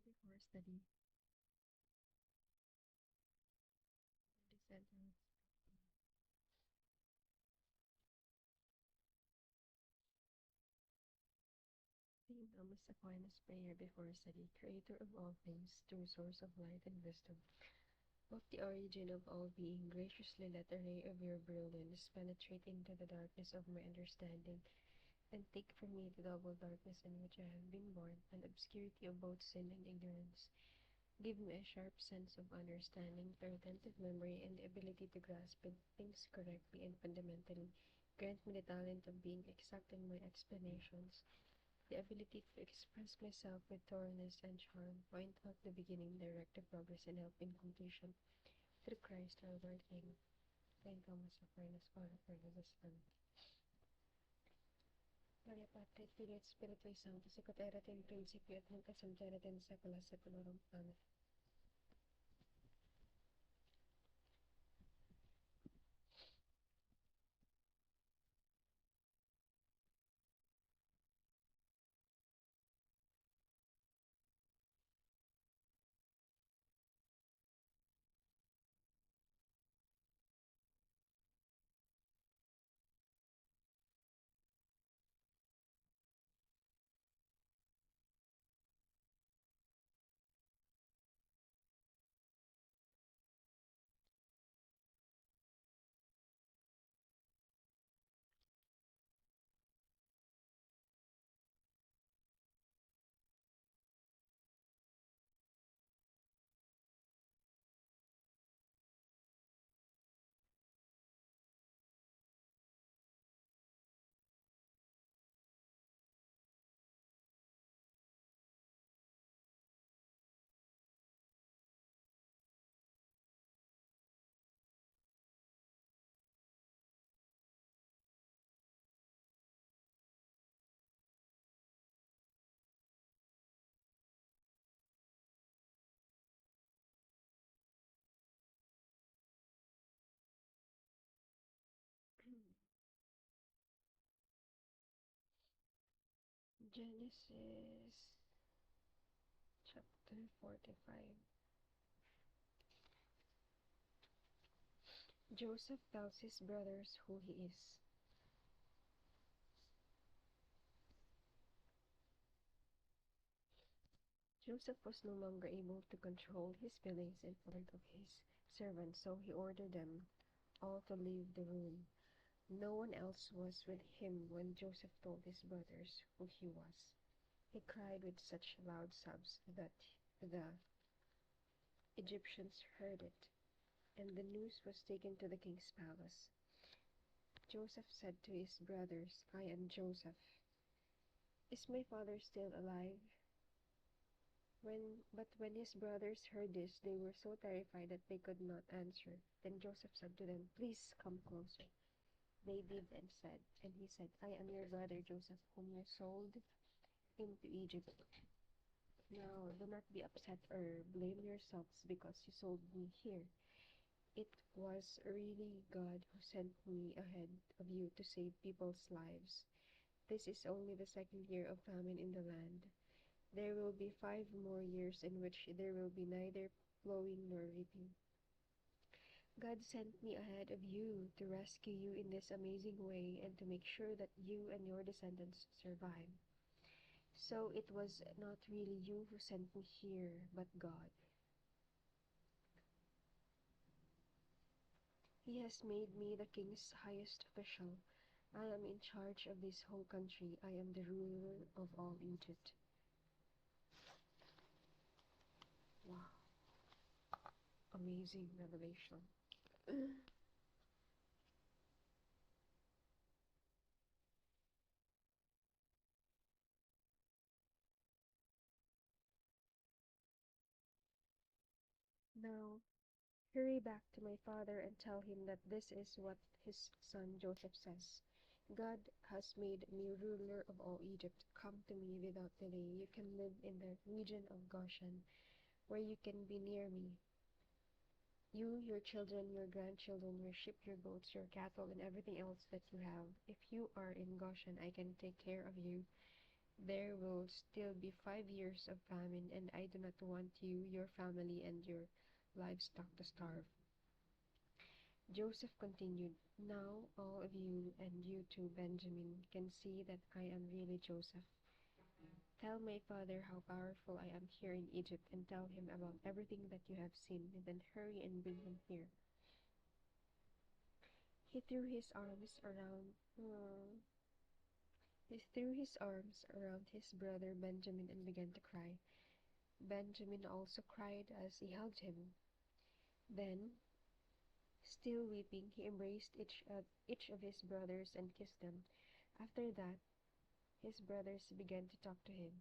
before study. The sentence. Saint Thomas Aquinas' prayer before study, creator of all things, true source of light and wisdom, of the origin of all being, graciously let a ray of your brilliance penetrate into the darkness of my understanding, and take from me the double darkness in which I have been born, an obscurity of both sin and ignorance. Give me a sharp sense of understanding, a retentive memory, and the ability to grasp things correctly and fundamentally. Grant me the talent of being exact in my explanations, the ability to express myself with thoroughness and charm, point out the beginning, direct the progress, and help in completion. Through Christ our Lord. Amen. Saint Thomas Aquinas, orator of the Son. Gloria Patri, et Filio et Spiritui Sancto, sicut erat in principio et nunc et semper et in saecula saeculorum. Amen. Genesis chapter 45. Joseph tells his brothers who he is. Joseph was no longer able to control his feelings in front of his servants, so he ordered them all to leave the room. No one else was with him when Joseph told his brothers who he was. He cried with such loud sobs that the Egyptians heard it, and the news was taken to the king's palace. Joseph said to his brothers, "I am Joseph. Is my father still alive?" But when his brothers heard this, they were so terrified that they could not answer. Then Joseph said to them, "Please come closer." They did and said, and he said, "I am your brother Joseph, whom you sold into Egypt. Now do not be upset or blame yourselves because you sold me here. It was really God who sent me ahead of you to save people's lives. This is only the second year of famine in the land. There will be 5 more years in which there will be neither plowing nor reaping. God sent me ahead of you to rescue you in this amazing way and to make sure that you and your descendants survive. So it was not really you who sent me here, but God. He has made me the king's highest official. I am in charge of this whole country. I am the ruler of all Egypt." Wow, amazing revelation. Now, hurry back to my father and tell him that this is what his son Joseph says. God has made me ruler of all Egypt. Come to me without delay. You can live in the region of Goshen, where you can be near me. You, your children, your grandchildren, your sheep, your goats, your cattle, and everything else that you have. If you are in Goshen, I can take care of you. There will still be 5 years of famine, and I do not want you, your family, and your livestock to starve. Joseph continued, now all of you, and you too, Benjamin, can see that I am really Joseph. Tell my father how powerful I am here in Egypt, and tell him about everything that you have seen, and then hurry and bring him here. He threw his arms around. He threw his arms around his brother Benjamin and began to cry. Benjamin also cried as he hugged him. Then, still weeping, he embraced each of his brothers and kissed them. After that, his brothers began to talk to him.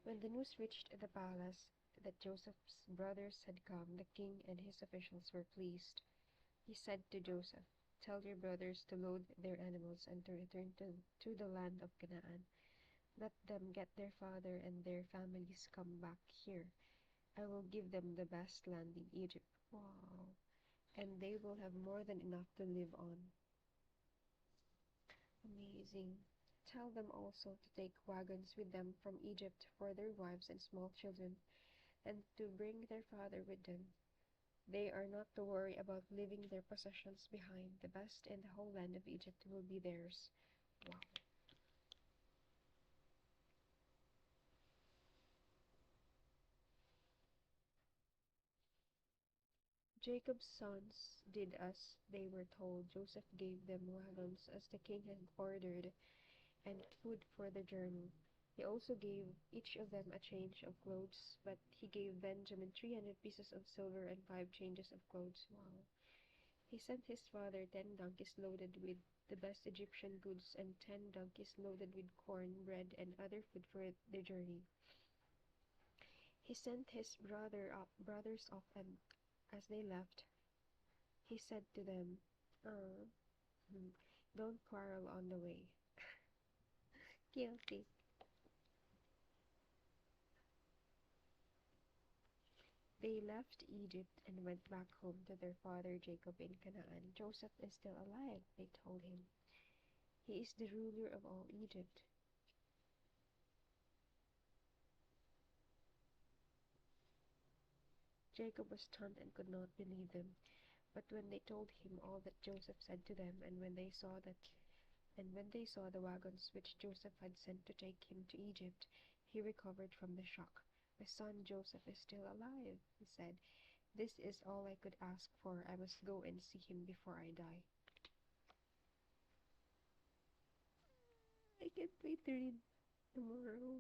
When the news reached the palace that Joseph's brothers had come, the king and his officials were pleased. He said to Joseph, tell your brothers to load their animals and to return to the land of Canaan. Let them get their father and their families come back here. I will give them the best land in Egypt. Wow. And they will have more than enough to live on. Amazing. Tell them also to take wagons with them from Egypt for their wives and small children, and to bring their father with them. They are not to worry about leaving their possessions behind. The best in the whole land of Egypt will be theirs. Wow. Jacob's sons did as they were told. Joseph gave them wagons as the king had ordered, and food for the journey. He also gave each of them a change of clothes, but he gave Benjamin 300 pieces of silver and 5 changes of clothes. Wow. He sent his father 10 donkeys loaded with the best Egyptian goods and 10 donkeys loaded with corn, bread, and other food for the journey. He sent his brothers off, and as they left, he said to them, uh, don't quarrel on the way. Guilty. They left Egypt and went back home to their father Jacob in Canaan. Joseph is still alive, they told him. He is the ruler of all Egypt. Jacob was stunned and could not believe them. But when they told him all that Joseph said to them, and when they saw the wagons which Joseph had sent to take him to Egypt, he recovered from the shock. My son Joseph is still alive, he said. This is all I could ask for. I must go and see him before I die. I can't wait to read tomorrow.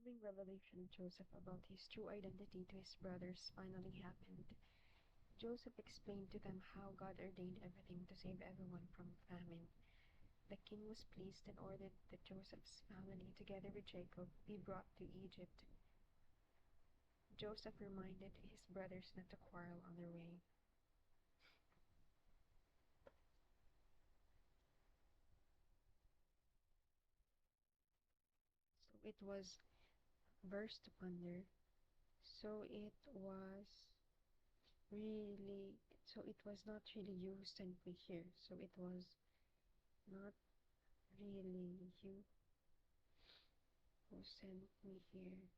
disturbing revelation of Joseph about his true identity to his brothers finally happened. Joseph explained to them how God ordained everything to save everyone from famine. The king was pleased and ordered that Joseph's family, together with Jacob, be brought to Egypt. Joseph reminded his brothers not to quarrel on their way. So it was verse to ponder. So it was really, so it was not really you who sent me here. So it was not really you who sent me here,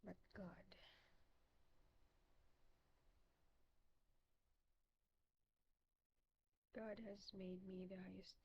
but God. God has made me the highest.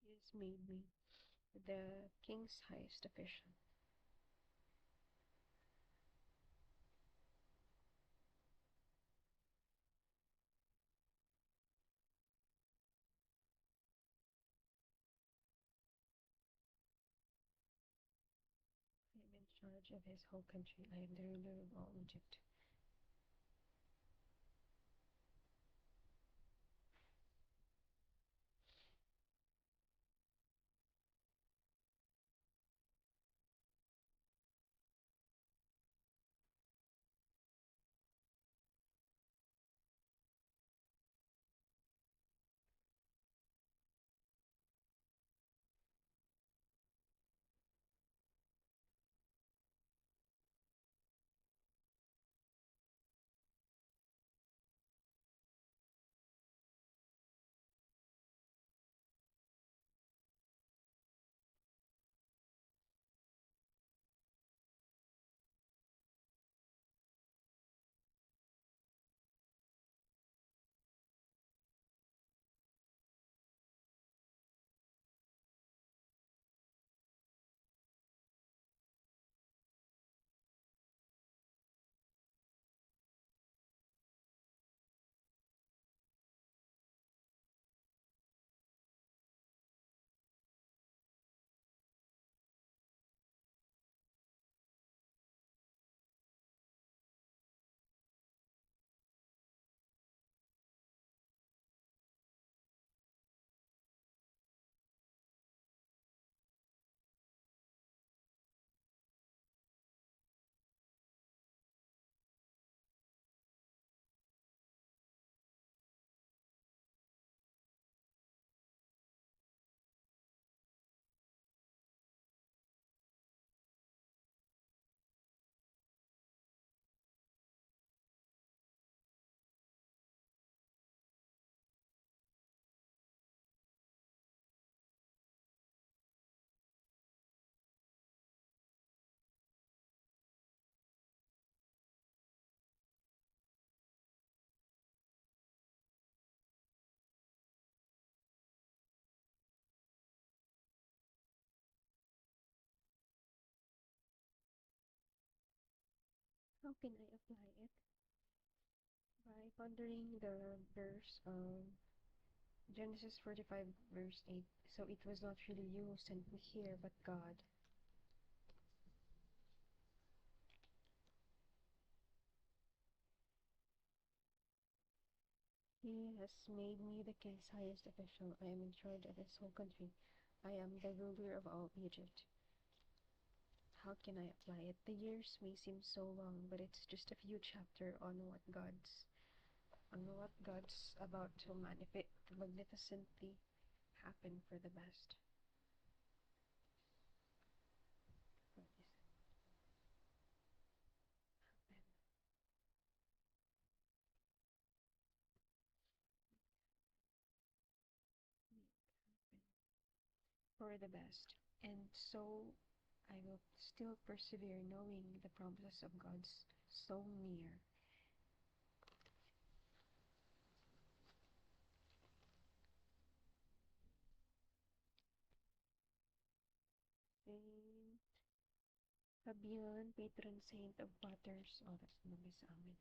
He has made me the king's highest official. I am in charge of his whole country. I am the ruler of all Egypt. How can I apply it? By pondering the verse of Genesis 45, verse 8. So it was not really you who sent me here, but God. He has made me the king's highest official. I am in charge of his whole country. I am the ruler of all Egypt. How can I apply it? The years may seem so long, but it's just a few chapters on what God's about to magnificently happen for the best. What is happen? Make happen. for the best. And so I will still persevere knowing the promises of God's so near. Saint Fabian, patron saint of potters. Oh, that's naman sa amin.